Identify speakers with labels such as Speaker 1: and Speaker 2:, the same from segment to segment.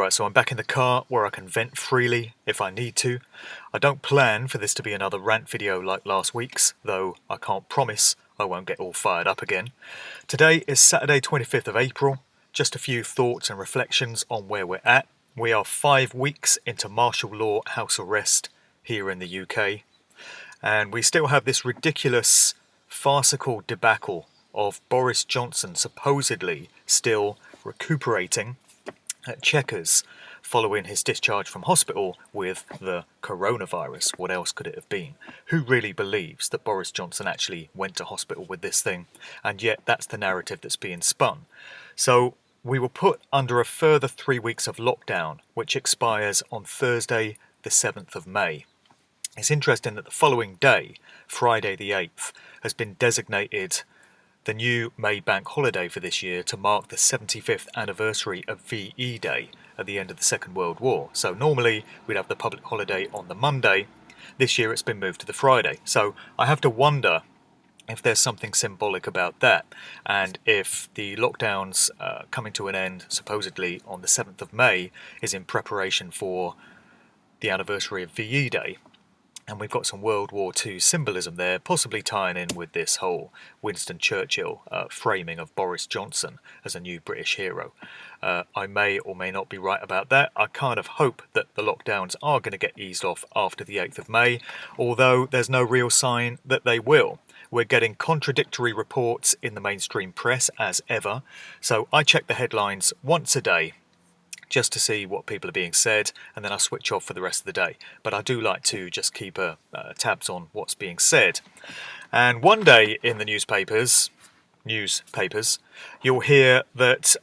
Speaker 1: Alright, so I'm back in the car where I can vent freely if I need to. I don't plan for this to be another rant video like last week's, though I can't promise I won't get all fired up again. Today is Saturday 25th of April. Just a few thoughts and reflections on where we're at. We are 5 weeks into martial law house arrest here in the UK. And we still have this ridiculous, farcical debacle of Boris Johnson supposedly still recuperating at Chequers following his discharge from hospital with the coronavirus. What else could it have been? Who really believes that Boris Johnson actually went to hospital with this thing? And yet that's the narrative that's being spun. So we were put under a further 3 weeks of lockdown, which expires on Thursday the 7th of May. It's interesting that the following day, Friday the 8th, has been designated the new May bank holiday for this year to mark the 75th anniversary of VE Day at the end of the Second World War. So normally we'd have the public holiday on the Monday. This year it's been moved to the Friday. So I have to wonder if there's something symbolic about that, and if the lockdowns coming to an end supposedly on the 7th of May is in preparation for the anniversary of VE Day. And we've got some World War II symbolism there, possibly tying in with this whole Winston Churchill framing of Boris Johnson as a new British hero. I may or may not be right about that. I kind of hope that the lockdowns are going to get eased off after the 8th of May, although there's no real sign that they will. We're getting contradictory reports in the mainstream press as ever, so I check the headlines once a day just to see what people are being said, and then I switch off for the rest of the day. But I do like to just keep tabs on what's being said. And one day in the newspapers, you'll hear that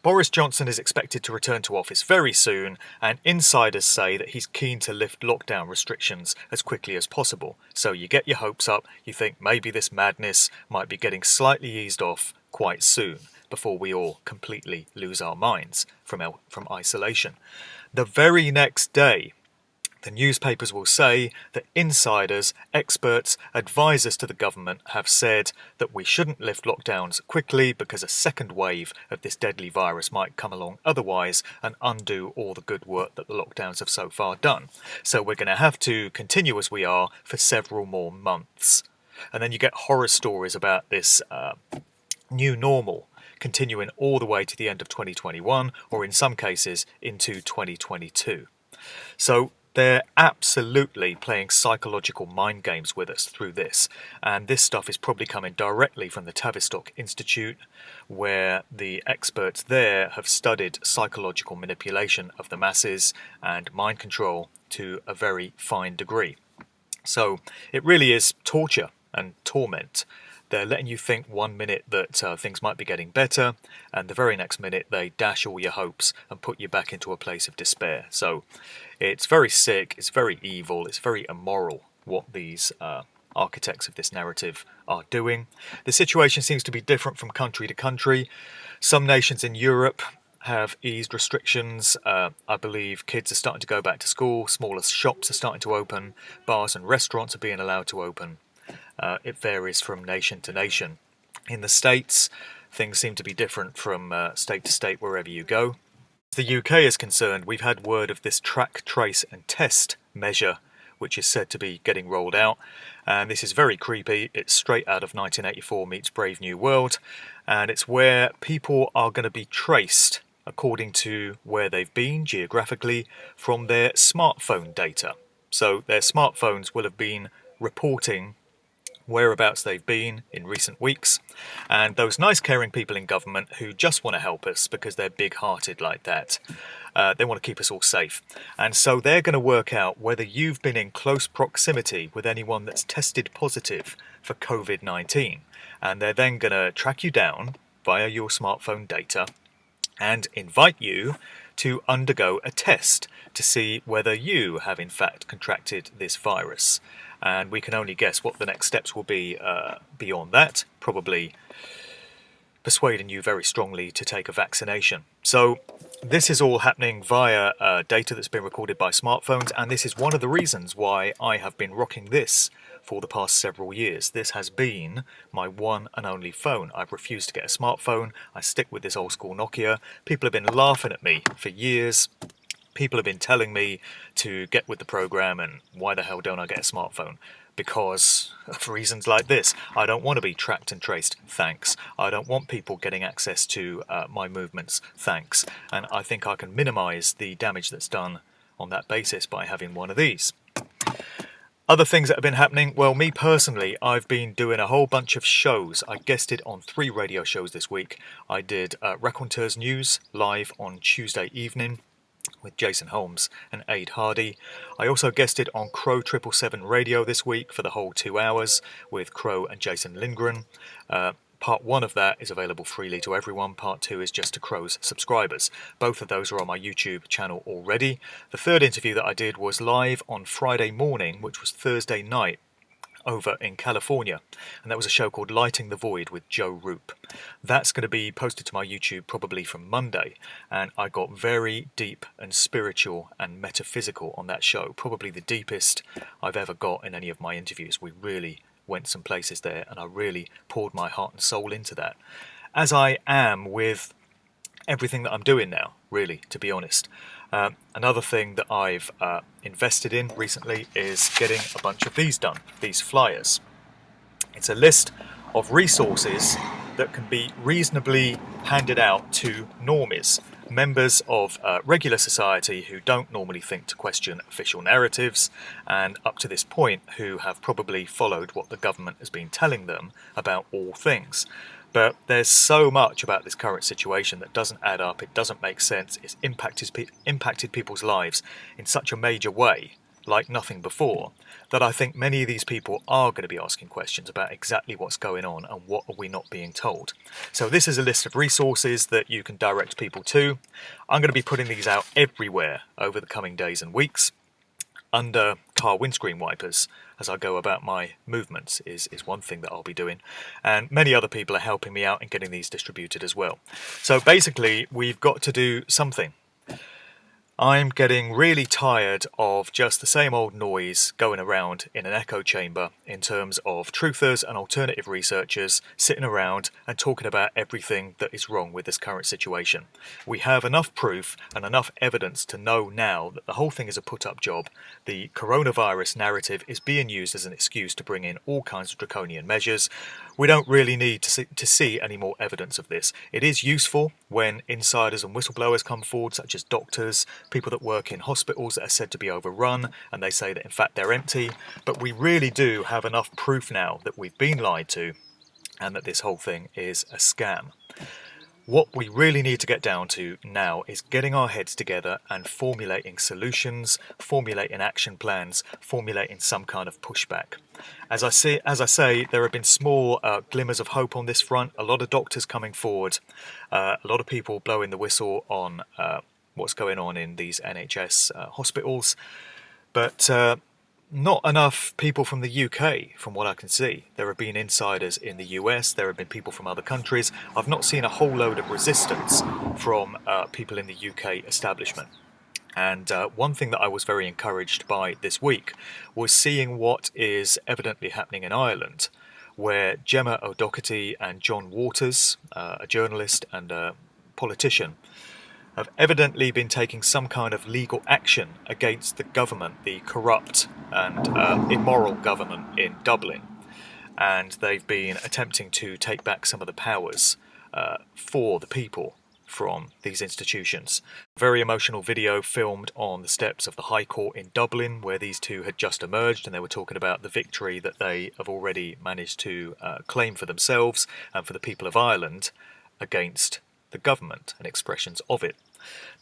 Speaker 1: Boris Johnson is expected to return to office very soon, and insiders say that he's keen to lift lockdown restrictions as quickly as possible. So you get your hopes up, you think maybe this madness might be getting slightly eased off quite soon, before we all completely lose our minds from isolation. The very next day, the newspapers will say that insiders, experts, advisors to the government have said that we shouldn't lift lockdowns quickly because a second wave of this deadly virus might come along otherwise and undo all the good work that the lockdowns have so far done. So we're going to have to continue as we are for several more months. And then you get horror stories about this new normal continuing all the way to the end of 2021, or in some cases into 2022. So they're absolutely playing psychological mind games with us through this, and this stuff is probably coming directly from the Tavistock Institute, where the experts there have studied psychological manipulation of the masses and mind control to a very fine degree. So it really is torture and torment. They're letting you think 1 minute that things might be getting better, and the very next minute they dash all your hopes and put you back into a place of despair. So it's very sick, it's very evil, it's very immoral what these architects of this narrative are doing. The situation seems to be different from country to country. Some nations in Europe have eased restrictions. I believe kids are starting to go back to school, smaller shops are starting to open, bars and restaurants are being allowed to open. It varies from nation to nation. In the States, things seem to be different from state to state wherever you go. As the UK is concerned, we've had word of this track, trace and test measure, which is said to be getting rolled out. And this is very creepy. It's straight out of 1984 meets Brave New World. And it's where people are going to be traced according to where they've been geographically from their smartphone data. So their smartphones will have been reporting whereabouts they've been in recent weeks, and those nice caring people in government who just want to help us because they're big-hearted like that, they want to keep us all safe, and so they're going to work out whether you've been in close proximity with anyone that's tested positive for COVID-19, and they're then going to track you down via your smartphone data and invite you to undergo a test to see whether you have in fact contracted this virus. And we can only guess what the next steps will be beyond that. Probably persuading you very strongly to take a vaccination. So this is all happening via data that's been recorded by smartphones, and this is one of the reasons why I have been rocking this for the past several years. This has been my one and only phone. I've refused to get a smartphone. I stick with this old school Nokia. People have been laughing at me for years. People have been telling me to get with the program, and why the hell don't I get a smartphone? Because of reasons like this. I don't want to be tracked and traced, thanks. I don't want people getting access to my movements, thanks. And I think I can minimise the damage that's done on that basis by having one of these. Other things that have been happening, well, me personally, I've been doing a whole bunch of shows. I guested on 3 radio shows this week. I did Raconteurs News live on Tuesday evening with Jason Holmes and Aid Hardy. I also guested on Crow 777 Radio this week for the whole 2 hours with Crow and Jason Lindgren. Part 1 of that is available freely to everyone. Part 2 is just to Crow's subscribers. Both of those are on my YouTube channel already. The third interview that I did was live on Friday morning, which was Thursday night, over in California, and that was a show called Lighting the Void with Joe Roop. That's going to be posted to my YouTube probably from Monday, and I got very deep and spiritual and metaphysical on that show, probably the deepest I've ever got in any of my interviews. We really went some places there, and I really poured my heart and soul into that, as I am with everything that I'm doing now, really, to be honest. Another thing that I've invested in recently is getting a bunch of these done, these flyers. It's a list of resources that can be reasonably handed out to normies, members of regular society who don't normally think to question official narratives, and up to this point who have probably followed what the government has been telling them about all things. But there's so much about this current situation that doesn't add up, it doesn't make sense, it's impacted people's lives in such a major way, like nothing before, that I think many of these people are going to be asking questions about exactly what's going on and what are we not being told. So this is a list of resources that you can direct people to. I'm going to be putting these out everywhere over the coming days and weeks. Under car windscreen wipers as I go about my movements is one thing that I'll be doing, and many other people are helping me out in getting these distributed as well. So basically we've got to do something. I'm getting really tired of just the same old noise going around in an echo chamber in terms of truthers and alternative researchers sitting around and talking about everything that is wrong with this current situation. We have enough proof and enough evidence to know now that the whole thing is a put-up job. The coronavirus narrative is being used as an excuse to bring in all kinds of draconian measures. We don't really need to see any more evidence of this. It is useful when insiders and whistleblowers come forward, such as doctors, people that work in hospitals that are said to be overrun, and they say that in fact they're empty. But we really do have enough proof now that we've been lied to and that this whole thing is a scam. What we really need to get down to now is getting our heads together and formulating solutions, formulating action plans, formulating some kind of pushback. As I say, there have been small glimmers of hope on this front. A lot of doctors coming forward, a lot of people blowing the whistle on what's going on in these NHS hospitals, but not enough people from the UK, from what I can see. There have been insiders in the US, there have been people from other countries. I've not seen a whole load of resistance from people in the UK establishment. And one thing that I was very encouraged by this week was seeing what is evidently happening in Ireland, where Gemma O'Doherty and John Waters, a journalist and a politician, have evidently been taking some kind of legal action against the government, the corrupt and immoral government in Dublin. And they've been attempting to take back some of the powers for the people from these institutions. Very emotional video filmed on the steps of the High Court in Dublin, where these two had just emerged, and they were talking about the victory that they have already managed to claim for themselves and for the people of Ireland against the government and expressions of it.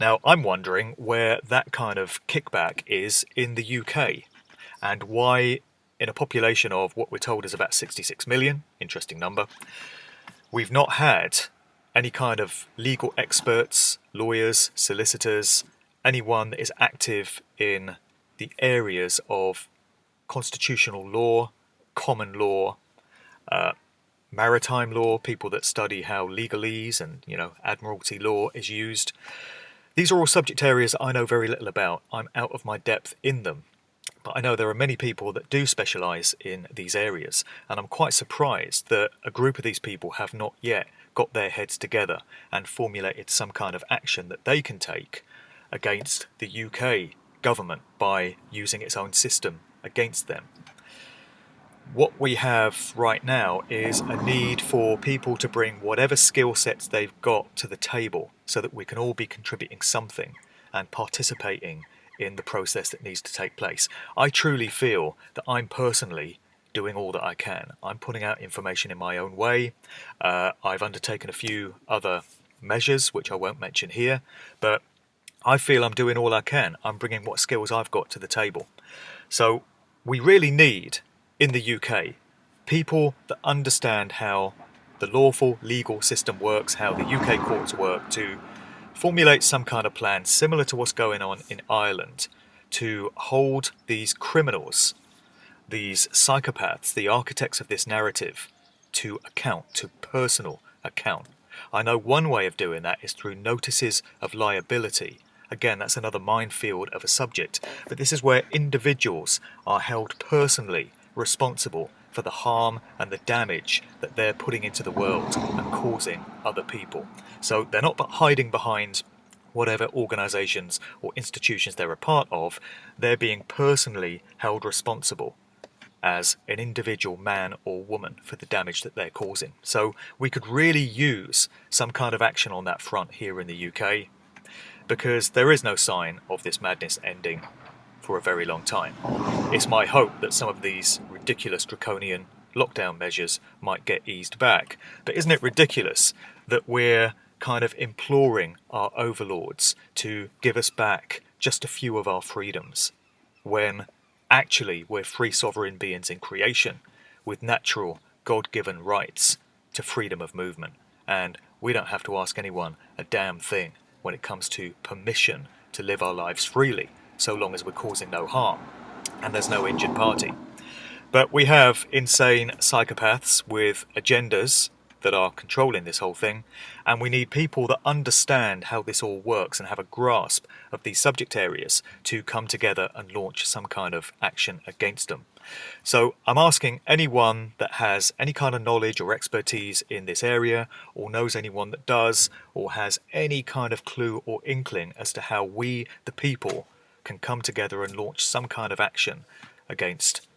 Speaker 1: Now, I'm wondering where that kind of kickback is in the UK, and why, in a population of what we're told is about 66 million, interesting number, we've not had any kind of legal experts, lawyers, solicitors, anyone that is active in the areas of constitutional law, common law, maritime law, people that study how legalese and, admiralty law is used. These are all subject areas I know very little about. I'm out of my depth in them. But I know there are many people that do specialise in these areas, and I'm quite surprised that a group of these people have not yet got their heads together and formulated some kind of action that they can take against the UK government by using its own system against them. What we have right now is a need for people to bring whatever skill sets they've got to the table so that we can all be contributing something and participating in the process that needs to take place. I truly feel that I'm personally doing all that I can. I'm putting out information in my own way. I've undertaken a few other measures, which I won't mention here, but I feel I'm doing all I can. I'm bringing what skills I've got to the table. So we really need, in the UK, people that understand how the lawful legal system works, how the UK courts work, to formulate some kind of plan similar to what's going on in Ireland to hold these criminals, these psychopaths, the architects of this narrative, to account, to personal account. I know one way of doing that is through notices of liability. Again, that's another minefield of a subject, but this is where individuals are held personally responsible for the harm and the damage that they're putting into the world and causing other people. So they're not hiding behind whatever organisations or institutions they're a part of. They're being personally held responsible as an individual man or woman for the damage that they're causing. So we could really use some kind of action on that front here in the UK, because there is no sign of this madness ending for a very long time. It's my hope that some of these ridiculous draconian lockdown measures might get eased back. But isn't it ridiculous that we're kind of imploring our overlords to give us back just a few of our freedoms, when actually we're free sovereign beings in creation with natural God-given rights to freedom of movement, and we don't have to ask anyone a damn thing when it comes to permission to live our lives freely, so long as we're causing no harm and there's no injured party. But we have insane psychopaths with agendas that are controlling this whole thing, and we need people that understand how this all works and have a grasp of these subject areas to come together and launch some kind of action against them. So I'm asking anyone that has any kind of knowledge or expertise in this area, or knows anyone that does, or has any kind of clue or inkling as to how we, the people, can come together and launch some kind of action against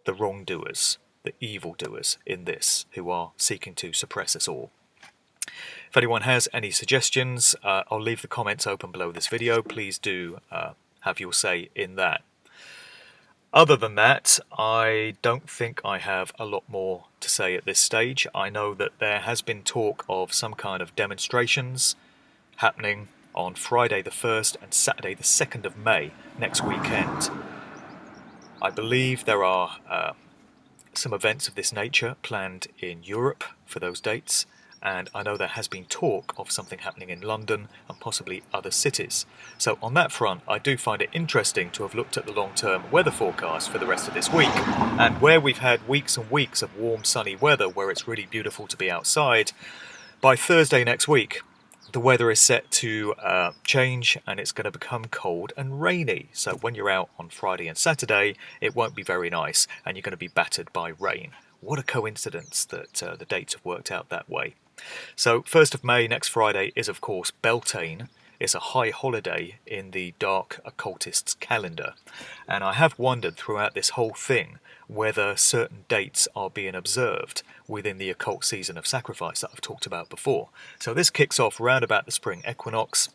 Speaker 1: the wrongdoers, the evildoers in this, who are seeking to suppress us all. If anyone has any suggestions, I'll leave the comments open below this video. Please do have your say in that. Other than that, I don't think I have a lot more to say at this stage. I know that there has been talk of some kind of demonstrations happening on Friday the 1st and Saturday the 2nd of May next weekend. I believe there are some events of this nature planned in Europe for those dates, and I know there has been talk of something happening in London and possibly other cities. So on that front, I do find it interesting to have looked at the long-term weather forecast for the rest of this week, and where we've had weeks and weeks of warm sunny weather where it's really beautiful to be outside, by Thursday next week the weather is set to change, and it's going to become cold and rainy. So when you're out on Friday and Saturday, it won't be very nice, and you're going to be battered by rain. What a coincidence that the dates have worked out that way. So 1st of May, next Friday, is of course Beltane. It's a high holiday in the dark occultist's calendar. And I have wondered throughout this whole thing whether certain dates are being observed within the occult season of sacrifice that I've talked about before. So this kicks off round about the spring equinox,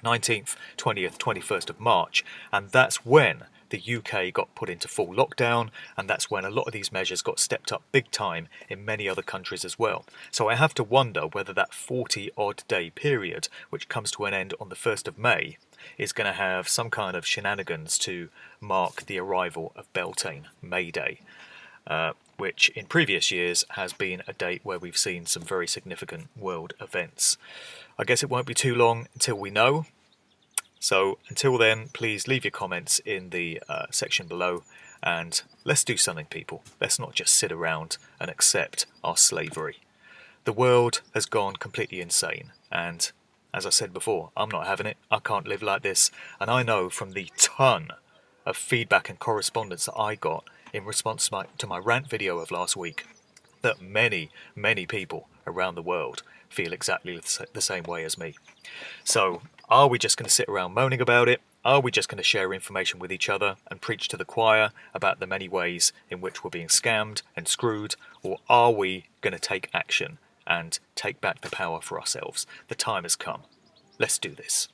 Speaker 1: 19th, 20th, 21st of March, and that's when the UK got put into full lockdown, and that's when a lot of these measures got stepped up big time in many other countries as well. So I have to wonder whether that 40-odd day period, which comes to an end on the 1st of May, is going to have some kind of shenanigans to mark the arrival of Beltane, May Day, which in previous years has been a date where we've seen some very significant world events. I guess it won't be too long until we know. So until then, please leave your comments in the section below, and let's do something, people. Let's not just sit around and accept our slavery. The world has gone completely insane, and as I said before, I'm not having it. I can't live like this, and I know from the ton of feedback and correspondence that I got in response to my rant video of last week that many, many people around the world feel exactly the same way as me. So, are we just going to sit around moaning about it? Are we just going to share information with each other and preach to the choir about the many ways in which we're being scammed and screwed? Or are we going to take action and take back the power for ourselves? The time has come. Let's do this.